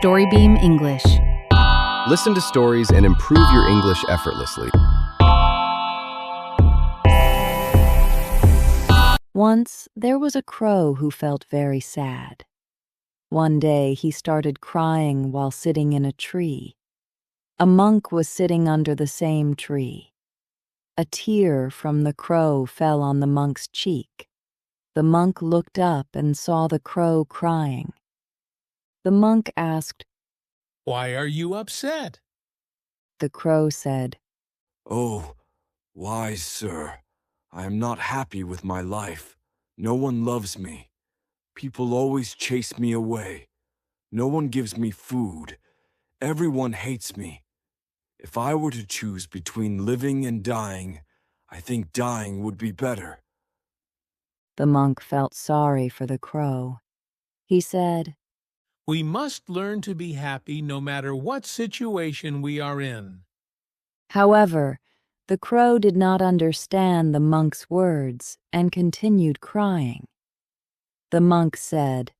Storybeam English. Listen to stories and improve your English effortlessly. Once there was a crow who felt very sad. One day he started crying while sitting in a tree. A monk was sitting under the same tree. A tear from the crow fell on the monk's cheek. The monk looked up and saw the crow crying. The monk asked, "Why are you upset?" The crow said, "Oh, wise sir, I am not happy with my life. No one loves me. People always chase me away. No one gives me food. Everyone hates me. If I were to choose between living and dying, I think dying would be better." The monk felt sorry for the crow. He said, We must learn to be happy no matter what situation we are in. However, the crow did not understand the monk's words and continued crying. The monk said,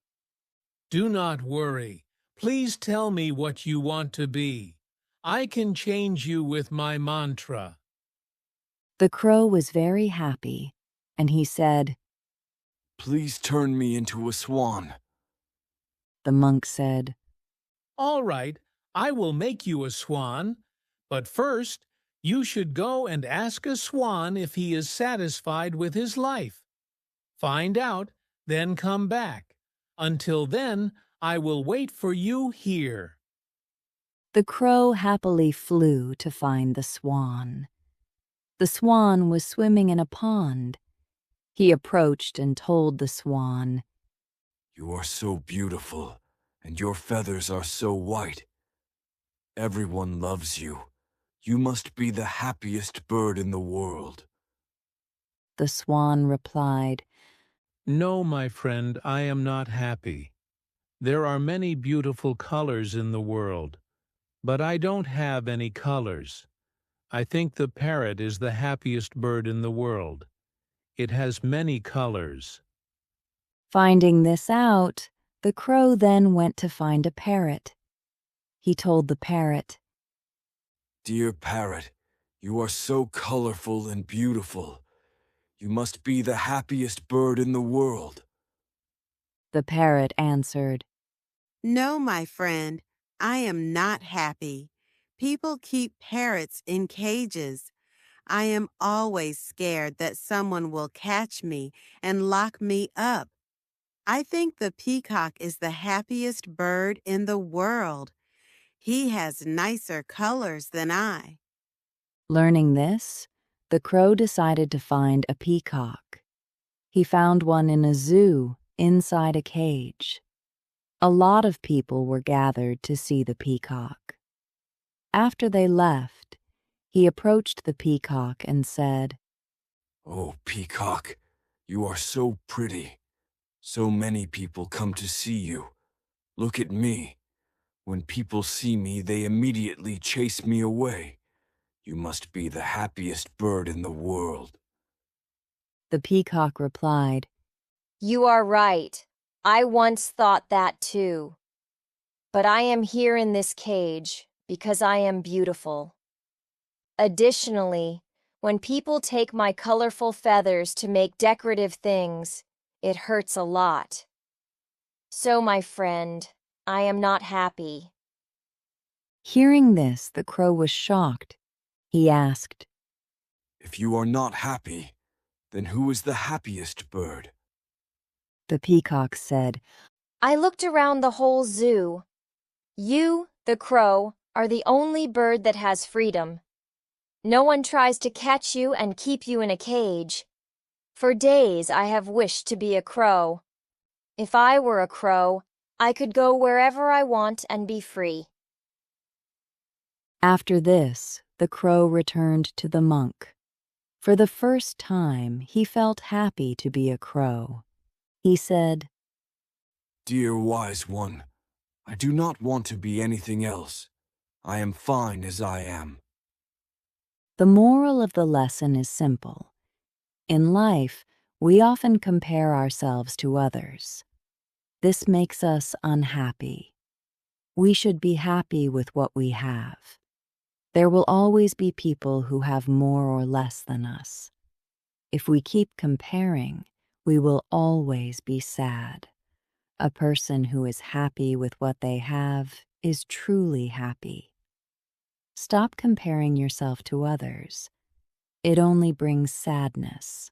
Do not worry. Please tell me what you want to be. I can change you with my mantra. The crow was very happy, and he said, "Please turn me into a swan." The monk said, All right, I will make you a swan, but first you should go and ask a swan if he is satisfied with his life. Find out, then come back. Until then, I will wait for you here. The crow happily flew to find the swan. The swan was swimming in a pond. He approached and told the swan, "You are so beautiful, and your feathers are so white. Everyone loves you. You must be the happiest bird in the world." The swan replied, No, my friend, I am not happy. There are many beautiful colors in the world, but I don't have any colors. I think the parrot is the happiest bird in the world. It has many colors. Finding this out, the crow then went to find a parrot. He told the parrot, "Dear parrot, you are so colorful and beautiful. You must be the happiest bird in the world." The parrot answered, No, my friend, I am not happy. People keep parrots in cages. I am always scared that someone will catch me and lock me up. I think the peacock is the happiest bird in the world. He has nicer colors than I. Learning this, the crow decided to find a peacock. He found one in a zoo inside a cage. A lot of people were gathered to see the peacock. After they left, he approached the peacock and said, "Oh, peacock, you are so pretty. So many people come to see you. Look at me. When people see me, they immediately chase me away. You must be the happiest bird in the world." The peacock replied, You are right. I once thought that too. But I am here in this cage because I am beautiful. Additionally, when people take my colorful feathers to make decorative things, it hurts a lot. So, my friend, I am not happy. Hearing this, the crow was shocked. He asked, "If you are not happy, then who is the happiest bird?" The peacock said, I looked around the whole zoo. You, the crow, are the only bird that has freedom. No one tries to catch you and keep you in a cage. For days I have wished to be a crow. If I were a crow, I could go wherever I want and be free. After this, the crow returned to the monk. For the first time, he felt happy to be a crow. He said, "Dear wise one, I do not want to be anything else. I am fine as I am." The moral of the lesson is simple. In life, we often compare ourselves to others. This makes us unhappy. We should be happy with what we have. There will always be people who have more or less than us. If we keep comparing, we will always be sad. A person who is happy with what they have is truly happy. Stop comparing yourself to others. It only brings sadness.